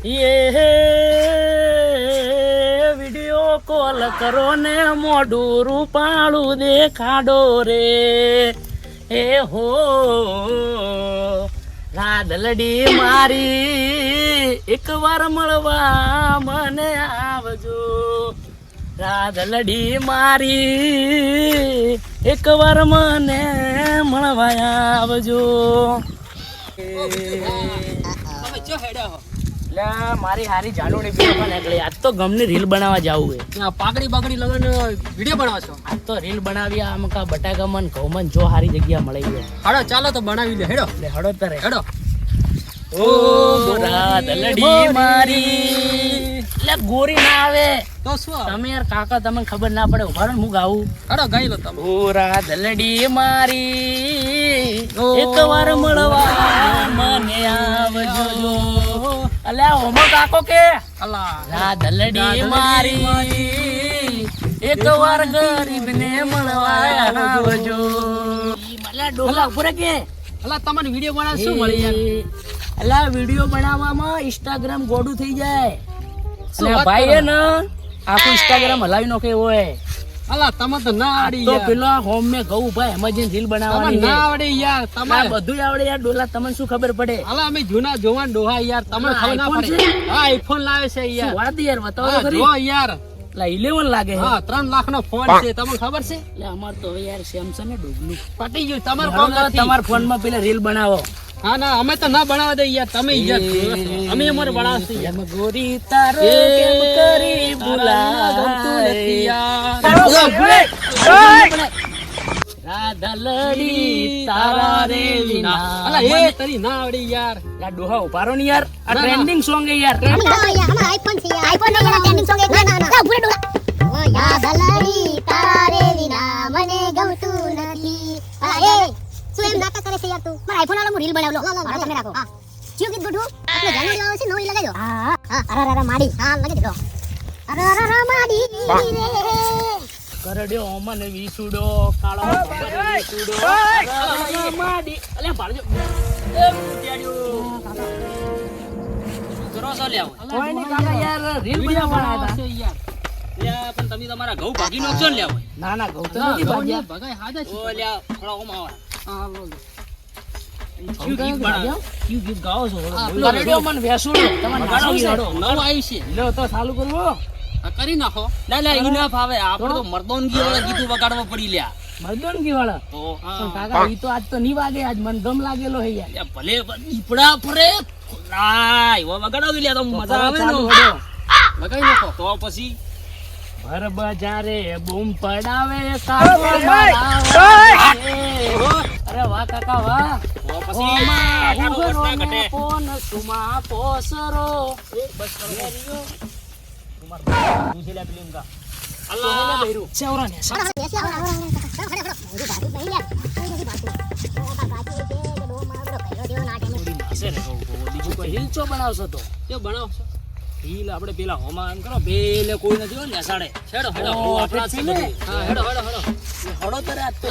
ये video call કરો ને મોઢું રૂપાળું દેખાડો રે એ હો રાધલડી મારી એકવાર મળવા મને આવજો રાધલડી મારી એકવાર મને મળવા આવજો મારી હારી જાણુડી પણ એકલી આજ તો ગમની રીલ બનાવવા જાવું હે પાકડી બાકડી લગન વિડિયો બનાવો છો આજ તો રીલ બનાવી આમ કા બટાકા મન ઘઉં મન જો હારી જગ્યા મળી ગઈ હાડો ચાલો તો બનાવી લે હેડો લે હડો તરે હેડો ઓ રાધલડી મારી લે ગોરી ના આવે તો શું તમે યાર કાકા તમને ખબર ના પડે ઉભારો હું ગાવું હેડો ગાઈ લો તમે ઓ રાધલડી મારી એકવાર મળવા મને આવજો અલ્યા ઓમો કાકો કે અલા રાધલડી મારી એકવાર ગરીબને મળવા આવજો મલા ડોલા ઉપર કે અલા તમારે વિડિયો બનાવ શું મળી યાર અલ્યા વિડિયો બનાવવામાં ઇન્સ્ટાગ્રામ ગોડું થઈ જાય અલ્યા ભાઈ હે ને આખું ઇન્સ્ટાગ્રામ હલાવી નાખે હોય અલા તમે તો ના આવડી તો યાર પેલા હોમ મે ગઉ ભાઈ એમર્જન્સી રીલ બનાવવાની ના આવડે યાર તમે બધું આવડે યાર ડોલા તમને શું ખબર પડે અલા અમે જૂના જોવાન ડોહા યાર તમને ખબર ના પડે હા આઈફોન લાવે છે યાર વાત યાર બતાવો ખરી જો યાર લા 11 લાગે હે હા 3 લાખ નો ફોન છે તમને ખબર છે એટલે અમાર તો હવે યાર સેમસંગ ને ડોગલું પટી ગયું તમાર ફોન નથી તમાર ફોન માં પેલા રીલ બનાવો હા ના અમે તો ના બનાવવા દે યાર તમે યાર અમે અમારે બનાવશે એમ ગોરી તારો કેમ કરી ભૂલા ગમતું નથી યાર રાધલડી તારા રે વિના અલા એ તરી ના આવડી યાર લા ડોહા ઉભારો ની યાર આ ટ્રેન્ડિંગ સોંગ હે યાર हमारा आईफोन से आईफोन नहीं है ट्रेंडिंग सॉन्ग है ना ना पूरे डोला ओ राधलડી તારે વિના મને ગમતું નથી અલા એ શું એમ નાટક કરે છે યાર તું મારા આઈફોન વાળો રીલ બનાવલો મારો તમે રાખો હા ક્યું ગીત ગુડુ આપણે જાનુ આવે છે નવી લગાડજો હા હા અરે માડી હા લગાડી દો અરે માડી રે કરડ્યો ઓમન વિસુડો કાળો વિસુડો માડી અલે ભાળજો એ મુટિયાડ્યો કરો છો લ્યાવ કોઈ ની કાકા યાર રીલ બનાવવાના હતા યાર લ્યા પણ તમે તમારા ઘઉં ભાગી નાખજો ને લ્યાવ ના ના ઘઉં તો નથી ભાગ્યા ભગાય હાજા છે ઓ લ્યા થોડા ઓમ આવા હા બોલ ક્યું ગીત બનાવ્યો ક્યું ગીત ગાઓ છો કરડ્યો મન વેસુડો તમને ગાડો નવું આવ્યું છે લો તો ચાલુ કરવો કરી નાખો ના ના ઈ ના ફાવે આપણે તો મર્દોનગી વાળા ગીતું વગાડવા પડી લ્યા મર્દોનગી વાળા તો પણ કાકા ઈ તો આજ તો ની વાગે આજ મન ગમ લાગેલો હે યાર ભલે દીપડા ફરે નાય ઓ વગાડો લ્યા તો મજા આવે ને લગાઈ નાખો તો પછી ભર બજારે બૂમ પડાવે કાકો મારાવે અરે વાહ કાકા વાહ તો પછી આનો વસ્તા ઘટે કોન સુમા પોસરો બસ કરો કુમાર દૂસરી ફિલ્મ કા અલ્લાહ સેવરા ને બીજું કોઈ હિલચો બનાવશો તો કે બનાવશો હીલ આપણે પેલા હોમા એમ કરો પેલે કોઈ નથી હોય ને સાડે હેડો હેડો આપણા છે હા હેડો હેડો હેડો હડો તરે આ તો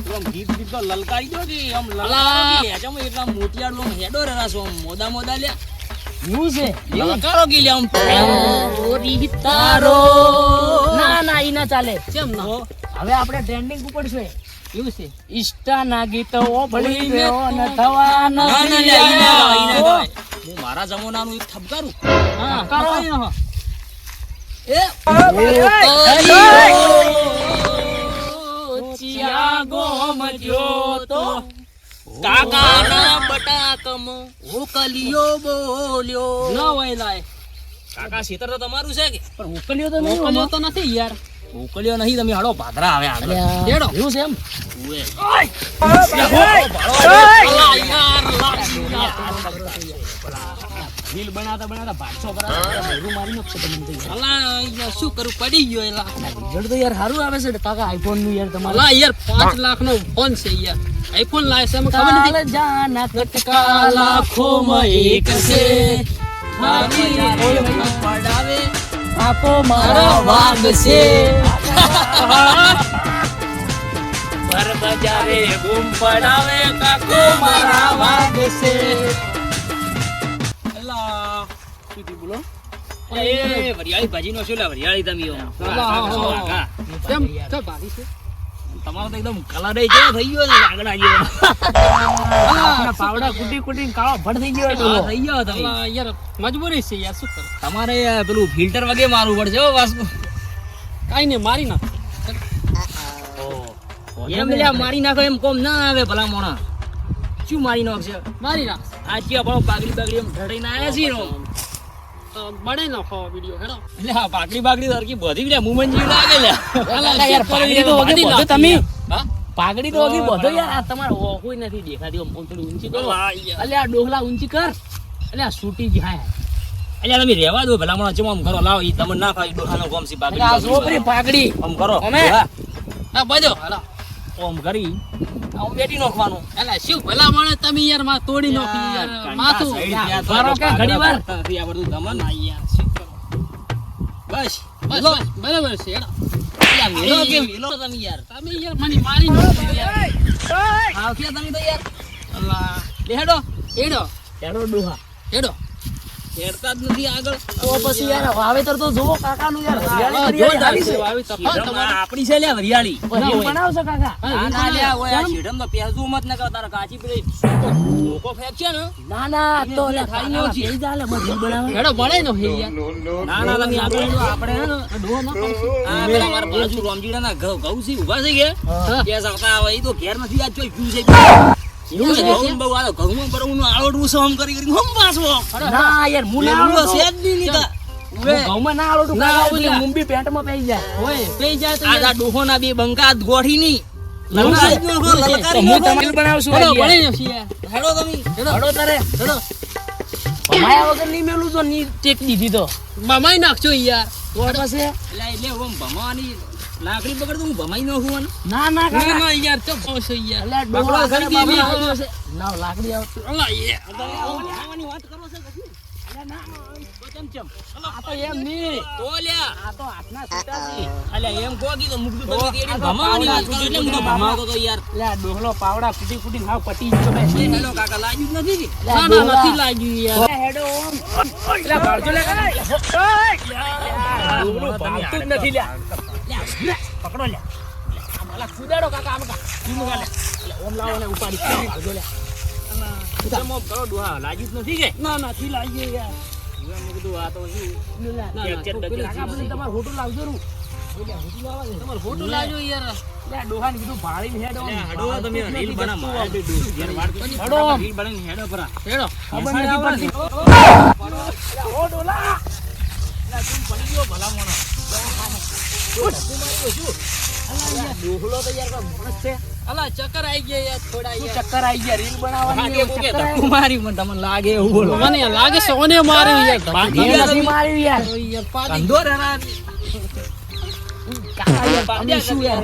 આમ ગીત ગીત તો લલકારી દો કે આમ લલકારો કે આમ એટલા મોટિયાડો હેડો રાસો મોદા મોદા લ્યા હું છે લલકારો કે લ્યા આમ ઓરી તારો ના ના ઈ ના ચાલે કેમ ના હવે આપણે ટ્રેન્ડિંગ ઉપર છે એવું છે ઇન્સ્ટા ના ગીતો ભળી ગયો ન થવા ન ના ના લ્યા ઈ ના હું મારા જમાનાનું એક થબકારું હા કરો એ ચિયાગો મજો તો કાકાના બટાકમ ઓકલિયો બોલ્યો ન હોય લાય કાકા સીતર તો તમારું છે કે પણ ઉકલ્યો તો નહીં ઓકલિયો તો નથી યાર ઓકલિયો નહીં તમે હાડો ભાદરા આવે આગળ હેડો એવું છે એમ ઓએ રીલ બનાવતા બનાવતા ભાગશો કરાતા ભેરું મારી નાખશે તમને તો યાર અલા શું કરું પડી ગયો એલા રિઝલ્ટ તો યાર સારું આવે છે કાકા આઈફોન નું યાર તમારે અલા યાર 5 લાખ નો ફોન છે યાર આઈફોન લાવે છે મને ખબર નથી કાલ જાના કટકા લાખોમાં એક છે મારી કોઈ પડાવે આકો મારા વાગ છે ભર બજારે બૂમ પડાવે કાકો મારા વાગે છે. અલા શું થયું બોલો? એ વરિયાળી ભાજીનો શું લે વરિયાળી તમે હા. કેમ ચો ભાગી છે? તમારો તો એકદમ કલર કેવો થઈ ગયો છે આગળ આવ્યો આપણા પાવડા કુટી કુટીને કાળો ભડ થઈ ગયો હતો. થઈ ગયો તમે અલા, યાર મજબૂરી છે યાર, શું કરે? તમારે પેલું ફિલ્ટર વગે મારવું પડશે હો વાસ્તુ કાઈ નહીં, મારી નાખ. એમ લ્યા મારી નાખો એમ કોમ ના આવે ભલા મોણા શું મારી નાખશે મારી નાખ. આ કે આપણો પાઘડી બાગડી એમ ઢળીને આયા છીએ નો બને નાખો વિડીયો હેડો. એટલે આ પાઘડી બાગડી સરખી બધી લ્યા મુમન જેવી લાગે લ્યા અલા, યાર પાઘડી તો વગી બધી બધો નાખી તમે હા? પાઘડી તો વગી બધો યાર આ તમારે ઓખુય નથી દેખાતી આમ થોડી ઊંચી કરો. અલા, યાર. અલ્યા આ ડોહલા ઊંચી કર. અલ્યા સૂટી જાય. અલ્યા તમે રહેવા દો ભલા મોણા ચમ આમ કરો લાવો ઈ તમને ના ખાય ડોહાનો ગોમ સી અલ્યા આ બાગડી છોકરી પાઘડી આમ કરો અમે? હા, હા બધો હાલો. આમ કરી આમ બેટી નાખવાનું અલા શું ભલા માણસ તમે યાર માં તોડી નાખી યાર માથું. યાર, ભરો કે ઘડી વાર? નથી આવડતું તમને. ના યાર શું કરો? બસ બસ લો. બસ બરાબર છે હેડો. અલ્યા મેલો કે મેલો તમે યાર તમે યાર મને મારી નાખી યાર. હાવ કે તમે તો યાર અલા લે હેડો હેડો એનો ડોહા. હેડો. હેડતા જ નથી આગળ તો પછી યાર વાવેતર તો જોવો કાકાનું યાર. હા, હરિયાળી જોરદાર હરિયાળી છે છે. વાવેતર. હા, શેઢમ તમારે આપણી છે લ્યા વરિયાળી પછી એમ બનાવશો કાકા? હા, ના ઈ ના લ્યા બનાવો. ઓય આ કેમ? શેઢમ તો પહેરતું મત ન કર તારા કાચી પેલી લોકો ફેંકશે ને ના ના તો એટલે ખાઈ ખાઈ નો નો છે ચાલે મજૂર બનાવે. હેડો બનાવી નો હે યાર. ના ના તમે આગળ લો, આપણે હે ને ડોહો ન કરશું. આ પેલા મારા બાજુ રોમજીડાના ઘઉં છે ઊભા છે કે હા. કે શકતા હવે ઈ તો ઘેર નથી આજ ચોય ગયું છે એવું છે? ઘઉં બહુ આલો ઘઉંમાં બરોબર આળોડવું છે આમ કરી કરીને હમ પાછો ના યાર હું ના લેવું આવડું છે જ નહીં નીતા હું ઘઉંમાં ના આવડું ના કાકા, આવડું. એટલે મુંબઈ પેન્ટમાં પહેરી જાય. હોય પેઈ જાય તો આ યાર. ડોહોના બે બંકા ગોઠી ની એવું છે? લલકારી નાખો, તો લલકારી હું નાખો. તમારે બનાવશું હેડો યાર. બનાવી નો છે યાર. હેડો તમે હળો તારે હેડો ભમાયા વગર નહીં મેલું તો ની ટેક દીધી તો મામાઈ નાખજો યાર. તો પછી એટલે ઓમ ભમાવાની લાકડી પકડ હું ભમાઈ નાખું આને. ના ના ના કાકા ના યાર ચો પહોંચો યાર. અલ્યા ડોહા બકરો ઘરે ખરીદી બાબા નહીં. આવ્યો છે. ના લાકડી આવતી. અલા યાર. ભમાવાની વાત કરો છો કશું? ચમ. આ તો એમ નહીં. તો લ્યા આ તો હાથના છૂટા છે. અલ્યા એમ કહો કીધું મૂકતું તો તમે તેડી આ તો ભમાવાની વાત પાવડા કરો એટલે હું તો ભમાતો તો યાર અલ્યા ડોહલો પાવડા કુટી કુટી હાવ પટી ગયો બે. એ હેડો કાકા લાગ્યું જ નથી કે ના ના નથી લાગ્યું યાર. અલ્યા હેડો ઓમ. અલ્યા ભાળજો લે કાકા. ડોહલો ભાળતું જ નથી લ્યા. લ્યા, પકડો લ્યા. આમ અલા કુદાડો કાકા આમ કા. ઈમ ગાલે. અલ્યા ઓમ લાવો ને ઉપાડી ભાળજો લ્યા. ચમ ઓમ કરો ડોહા લાગ્યું જ નથી કે ના નથી લાગ્યું યાર. મેં કીધું આ તો શું લ્યા, ના, ચેક ચેક ના, ડકી કાકા પેલી તમારે હોટલ લાવજો રું. લ્યા, હોટલ લાવવા દે. તમારે ફોટો લાગ્યો યાર. લ્યા, ડોહાને કીધું ભાળીને હેડો. હેડો તમે ભાળતું જ રીલ નથી બના જતું મારે આમ. તો ઘેર વાડ કરી હેડો. રીલ બનાવીને હેડો પરા હેડો. ખબર નથી પડતી. ઓ ડોલા. લ્યા, તું પડી ગયો ભલા મોણો. ડોહલો તો યાર કોઈ માણસ છે. અલા ચક્કર આવી ગયા યાર થોડા શું યાર. ચક્કર આવી ગયા રીલ બનાવવાની લાગે એવું કોકે ચક્કર ધક્કો મારી મને તમને લાગે એવું બોલો મને લાગે છે ઓને માર્યો યાર. આવી? એ નથી માર્યું યાર. તો યાર પાડી કંધો રેના કાકા યાર તમે શું યાર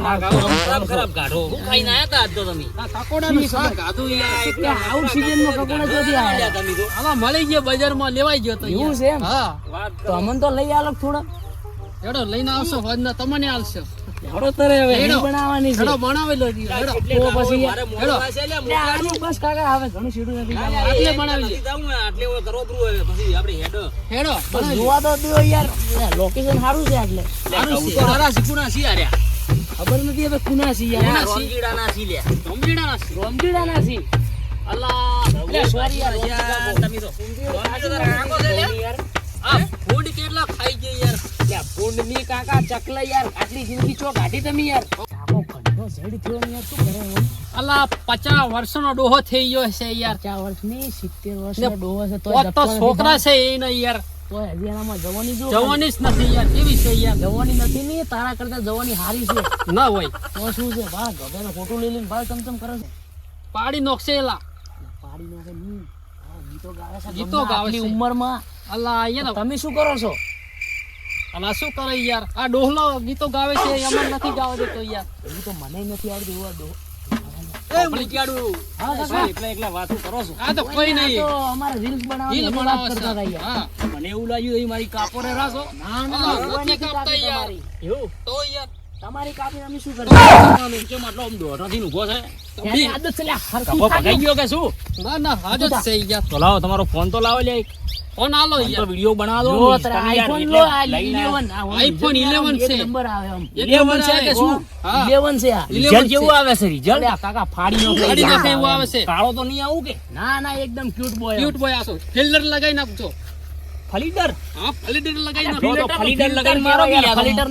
ખરાબ ખરાબ ગાઢો હું ખાઈને આયા તા આજ તો તમે આ કાકોડાનું શાક ખાધું યાર. ત્યાં આઉટ સીઝનમાં કકોડા ચોથી આલ્યા આયા. તમે તો આમાં મળી ગયો બજારમાં લેવાઈ ગયો તો એવું યાર. છે એમ? હા વાત તો અમન તો લઈ આલો થોડા. હેડો લઈને આવશો હોજના તમને આલશો. હેડો તારે હવે હેડો. રીલ બનાવવાની છે. હેડો બનાવેલો જ યાર. હેડો. તો પછી મારે હેડો. મોકલવા છે લે લે, આટલું બસ કાકા હવે ઘણું સીધું નથી જવાનું. આટલે બનાવી લે. આટલે ઓય કરોતરું હોય પછી આપણે હેડો હેડો બસ બનાવી લે. જોવા તો દ્યો યાર. લોકેશન સારું છે એટલે સારું છે. તો હારા શીખુના સી આર્યા ખબર નથી હવે કુના છે યાર. રોંગીડાના સી લે ગમડીડાના છે. રોમજીડાના છે. અલા લે, sorry યાર, યાર તમે તો રોંગીડા તારા આંખો છે લે યાર. આ ફૂડ કેટલા ખાઈ ગયો યાર. લે, ફૂંડની કાકા ચકલા યાર આટલી જિંદગી ચો કાઢી તમે યાર. કાકો ઘણો ઝેડ થયો ને યાર, શું કરે હવે? અલા 50 વર્ષનો ડોહો થઈ ગયો છે યાર. 50 વર્ષની 70 વર્ષનો ને ડોહો છે તોય પોત તો દબતો નથી છોકરા ભાઈ. છે એને યાર. તોય હજી એનામાં જવાની જો જવાની જ નથી યાર. કેવી છે યાર. જવાની નથી ને તારા કરતા જવાની હારી છે. ના હોય તો શું છે ભાઈ ગધેડો ફોટો લઈ લઈને ભાઈ ચમચમ કરે છે. પાડી નોખશે એલા. પાડી નાખે નહીં. હા, ગીતો ગાવે છે ગીતો ગમે ગાવે આટલી છે. ઉંમરમાં. અલા યાર. તમે શું કરો છો? અલા શું કરે યાર. આ ડોહલો ગીતો ગાવે છે એમાં નથી ગાવા દેતો યાર. એવું તો મને નથી આવડતું એવા ડોહો. એ મલિકાડું હા કાકા. એકલા એકલા વાતો કરો છો આ તો કોઈ આ નહીં. તો અમારે રીલ્સ બનાવવાની રીલ અમે વાત બનાવે કરતા હતા છે. યાર. હા. મને એવું લાગ્યું એ મારી કાપોરે રાસો ના ના અલા, કોઈ નથી નથી કાપતા કાપી યાર. તમારી. એવું તો યાર તમારી કાપી અમે શું કરીએ? કેમ આટલો આમ દોઢાથી ઊભો છે? એની આદત છે લ્યા, હરખું કપો થાજો. ભગાઈ ગયો કે શું? ના ના હાજ જ છે યાર. તો લાવો તમારો ફોન તો લાવો લ્યા એક. ફોન આલો ફોન તો યાર. વિડીયો બનાવો લો દો. તારા તમે યાર iPhone એટલે લો, આ લઈને 11, આ ઓમ iPhone result 11 એક છે. નંબર આવે આમ. 11 છે કે શું? હા. 11 છે આ. 11 રિઝલ્ટ કેવું છે. આવે છે રિઝલ્ટ? અલ્યા કાકા ફાડી નો ફાડી નાખે એવું આવે છે. કાળો તો નહીં આવું કે? ના ના એકદમ ક્યુટ બોય. ક્યુટ બોય આસો. ફિલ્ટર લગાઈ નાખજો. ફલિડર? હા ફિલ્ટર લગાઈ અલ્યા, નાખો. તો ફલિડર લગાઈને મારો કે યાર. ફિલ્ટર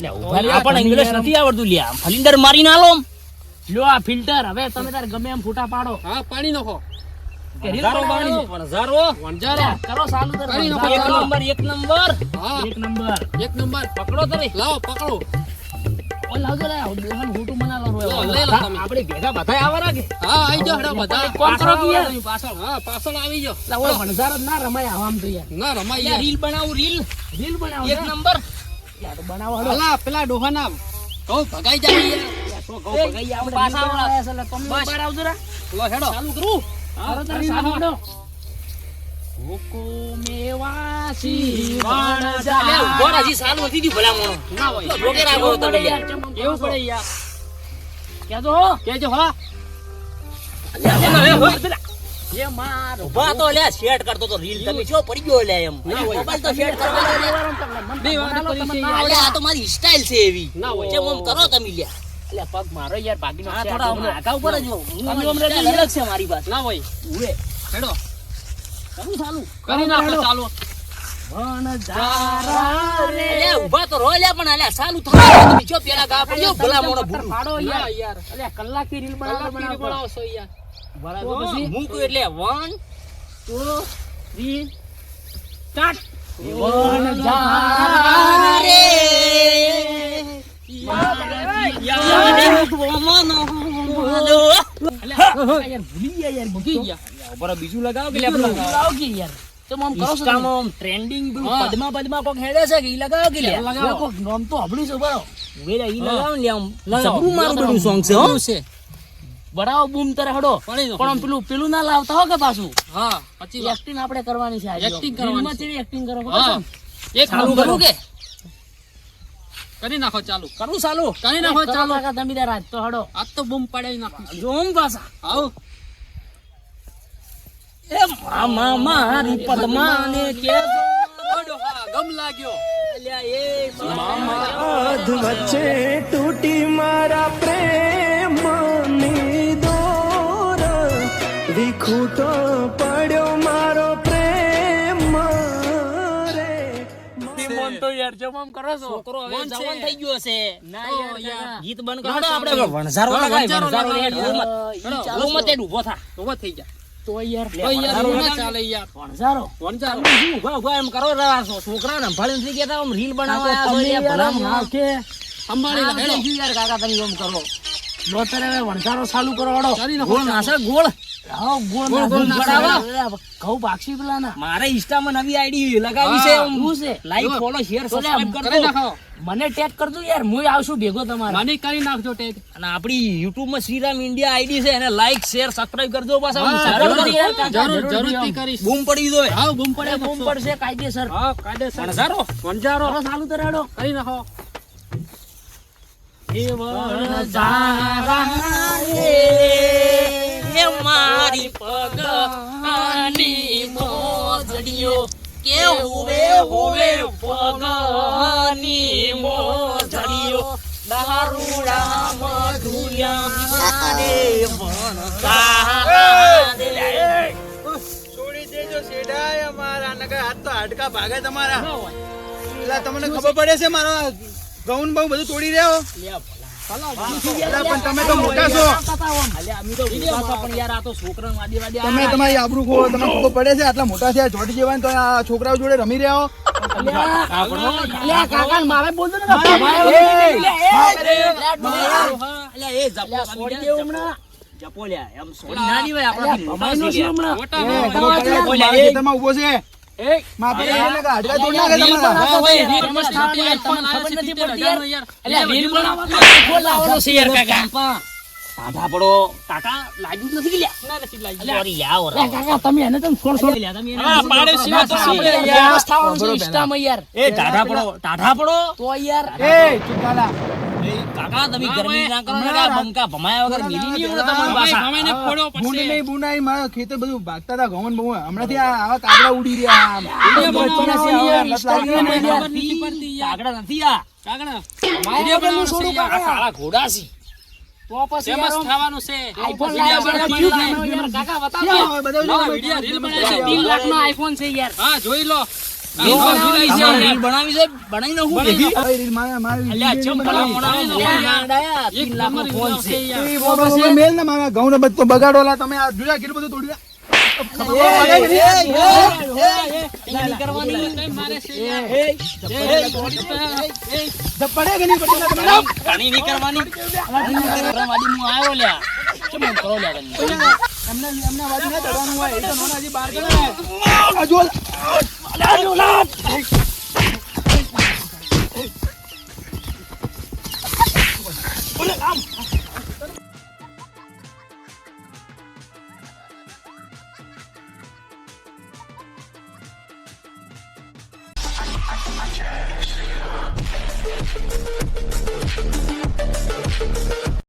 અલ્યા, ઉભા રહ્યા, આપણને ઇંગ્લિશ નથી આવડતું લ્યા. ફલિડર મારીને આલો આમ. લ્યો આ ફિલ્ટર. હવે તમે તાર ગમે એમ ફૂટા પાડો. હા પાડી નાખો. કે રીલ હજારો બનાવો. બાણી, પણ હજારો. વણજારો. અલ્યા, કરો ચાલુ તાર કરી નાખો. વંજારો. એક નંબર, એક નંબર. હા એક નંબર. એક નંબર. પકડો તમે. લાવો પકડો. ઓ લાવજો લે, દોહન ફૂટું બનાવો રો. લો, લઈ લો તમે. આપણે ભેગા બધાય આવવાના કે? હા આઈ જાઓ હેડો બધા. કોણ કરો કે યાર? પાછળ હા પાછળ આવી જાઓ. લા, ઓલો વણઝારો જ ના રમાય આમ તો યાર. ના રમાઈ યાર યાર. રીલ બનાવું રીલ. રીલ બનાવો એક ને. નંબર. યાર તો બનાવો હળો. અલા પેલા ડોહાના કહું ભગાઈ જાય યાર. તો એ, ઘઉં ભગાઈ આપણે પાછા રીલ આવડા. બનાવ્યા છે, એટલે તમે બસ. બહાર આવજો રા. લો હેડો. ચાલુ કરું. કરો તારે કરી ચાલુ નાખો. હળો. હુકુમેવાસી અલ્યા, ઉભો રહો, હજી ચાલુ નથી થયું ભલા મોણો. ના હોય. રોકે રાખો તમે યાર. કેવું પડે યાર. કેજો કેજો હા. એ મારો ઉભા તો લ્યા સેટ કરતો તો રીલ તમે શું પડી ગયો લ્યા એમ. ના હોય. મોબાઈલ તો સેટ કરતો તો લ્યા. બે વાત કરી છે યાર. અલ્યા, આ તો મારી સ્ટાઇલ છે એવી. ના હોય. જેમ આમ કરો તમે લ્યા. એટલે પગ મારો યાર બાકીનો આ છે. થોડા હમણાં આગા ઉપર જ હો. તમે મારી હમણાં style અલગ છે મારી પાસે. ના હોય. ઉવે. હેડો. કરું ચાલુ. કરી નાખો ચાલો. વણઝારા રે. અલ્યા, ઉભા તો રહો લ્યા, પણ અલ્યા ચાલુ થાય. તમે જો પેલા ગા પડ્યો ભલા મોણો પત્થર ભૂરું. ફાડો ના યાર. યાર. અલ્યા કલાકથી રીલ બનાવો કલાક પીડી બનાવો. બનાવશો યાર. બરાબર તો પછી મૂકું એટલે 1 2 3 સ્ટાર્ટ. વણઝારા રે. યાર ગોમનો માલો. યાર ભૂલી ગયા યાર મૂકી ગયા. ઉપર બીજું લગાવો કે લે પેલું લાવ કે યાર તમે આમ કરો છો તમે? ઇન્સ્ટામાં ટ્રેન્ડિંગ હા. પદ્મા કોક હેડે છે કે ઈ લગાવો કે લે હવે કોક નામ તો હબળ્યું છે બરાબર. વેલા ઈ લગાવો ને લે આમ લગાવો. જબરું મારું બધું સોંગ છે હો. શું છે? બરાવો બૂમ તારે હડો. પાડી નાખો. પણ આમ પેલું ના લાવતા હો કે પાછું હા સાચી વાત. એક્ટિંગ આપણે કરવાની છે આજે. Acting કરવાની ફિલ્મમાં છે. કેવી એક્ટિંગ કરો ખબર છે? હા એક ચાલુ ચાલુ કરું કે કરી નાખો ચાલુ. કરું ચાલુ કરી નાખો કરો ચાલુ. કાકા તમે તાર આજ તો હડો. આજ તો બૂમ પડાઈ નાખી. જોમ પાછા આવો. એ મામા મારી પદ્માને કે ઓડો હા ગમ લાગ્યો. અલ્યા એ મામા અધ વચ્ચે તૂટી મારા પ્રેમની દોર વિખૂટો પડ્યો મારો પ્રેમ રે મન તો યાર જેમ આમ કરો છો. છોકરો હવે કોણ છે? જવાન થઈ ગયો છે ના યાર કાકા. ગીત બંધ કરો આપણે વણઝારો હા, લગાય વણઝારો વણઝારો લે લગાવો. ઢોલ મત- ચાલો. ઢોલ મત એડ ઊભો થા ઉભો થઈ જા. તો યાર લે, તો યાર વણઝારો ના લગાવી. ચાલે યાર. વણઝારો. વણજારો. તમે શું ઉભા ઉભા એમ કરો રા છોકરાને સંભાળીને નથી કહેતા આમ રીલ બનાવવા કાકા, આવ્યા છો તમે યાર, યાર ભલા આમ મોણા. હાવ કે સંભાળી લે, આમ હેડો. થઈ ગયું યાર કાકા તમે એમ કરો. લો તારે હવે વણઝારો ચાલુ કરો હડો. કરી નાખો ગોળ નાસે ગોળ હા ગોળ ગોળ નાખો. નાખો. બરાબર. ઘઉં ભાગશી પેલા ના. મારે ઇન્સ્ટામાં નવી આઈડી લગાવી છે હા, શું છે? લાઈક ફોલો શેર તો લે, સબસ્ક્રાઇબ કરી કરજો નાખો. મને ટેગ કરજો યાર હું આવશું ભેગો તમારા. મને કરી નાખજો ટેગ. અને આપણી YouTube માં શ્રીરામ ઇન્ડિયા આઈડી છે એને લાઈક શેર સબસ્ક્રાઇબ કરજો પાછા હા, સરળ જરૂર કરી યાર કાકા, જરૂર જરૂર જરૂરથી આમ. કરીશ. બૂમ પડી જોઈએ હા બૂમ પડે બૂમ પડશે કાયદેસર. હા કાયદેસર. વણઝારો વણજારો. કરો ચાલુ તારે હડો. કરી નાખો. એ વણઝારા એ મારી પગની મોજડીઓ કે હોવે હોવે પગની મોજડીઓ દારૂડા મધુયા રે વણઝારા રે. છોડી દેજો શેઠાય અમારા નકર હાથ તો હાડકા ભાગે તમારા એટલે તમને ખબર પડે છે મારો ગૌન બહુ બધું તોડી રહ્યો એટલે પણ તમે તો મોટા છો અલ્યા અમે તો વિશ્વાસ છે પણ યાર આ તો છોકરાને વાડી વાડી તમે તમારી આબરૂ ખો તમને ખબર પડે છે આટલા મોટા છે જોડી જેવા ને તો આ છોકરાઓ જોડે રમી રહ્યા હો અલ્યા કાકા મારે બોલતો ને એ, અલ્યા એ જપો છોડી દેવું હમણાં. જપો લ્યા એમ છોડી ના દેવાય આપણાથી મોટા ભમાઈનો છે છે લ્યા. હમણાં. મોટા એ, ભાઈ. તમે કયા બોલ્યા, મારા એ. ખેતરમાં ઊભો છે માફી લઈને કે હાડકા તોડી નાખે તમારા હા, ભાઈ, રીલ તમને બનાવવા ખબર iPhone નથી આવ્યો છે, પડતી 70,000 યાર. યાર. અલ્યા, રીલ બનાવવા તો ફોન લાવવાનો છે યાર કાકા. સાદા પડો કાકા લાગ્યું જ નથી કે લ્યા ના નથી લાગી. સોરી યાર અલ્યા, કાકા તમે એને તમે ફોન છોડો. લ્યા તમે એને હા, પાડે સિવાય તો આપણે યાર, યાર. બસ થવાનું છે ઇન્સ્ટામાં યાર. એ ટાઢા પડો તો યાર એ ચૂપ થાલા. કાકા તમે ગરમી ના કરો ને કાકા, બંકા ભમાયા વગર મિલી નહીં હમણાં તમારી પાછા. ભમાઈને ફોડો ભૂંડ પડશે. નહીં બુનાઈ મારા ખેતર બધું ભાગતા હતા ઘઉં ને બહુ હમણાંથી આવા કાગડા ઉડી રહ્યા આમ. ખબર નથી પડતી યાર. કાગડા નથી આ. કાગડા. વિડીયો ગેમનું છોડું આ કાકા. કાળા ઘોડા છે. તો પછી ફેમસ યાર થવાનું છે. આઈફોન વિડીયો લાવ્યા બનાવી પછી યાર કાકા બતાવો ક્યાં હોય? બધા લાવો, જો વિડીયો રીલ બનાવી બધા છે. 3 લાખનો આઈફોન છે યાર. હા જોઈ લો. રીલ બનાવી છે, રીલ બનાવી છે, બનાવીને હું ભેગી. મારી અલ્યા, ચમ ભલા મોણા બનાવી લો. યાર, 3 લાખનો ફોન છે. એ બોબા મેલ ને મારા ઘઉં ને બધું બગાડો લા તમે આ જોયા કેટલું બધું તોડી નહીં કરવાની. મારે છે પડે યાર. કે નહીં પડે ઘણી નહીં કરવાની. કરવાવાળી હું આવ્યો લ્યા. ચમ એમ કરો લ્યા તમે? એમને વાજી ના ચડવાનું હોય એ તો નોનાજી બહાર કરે ને આ જો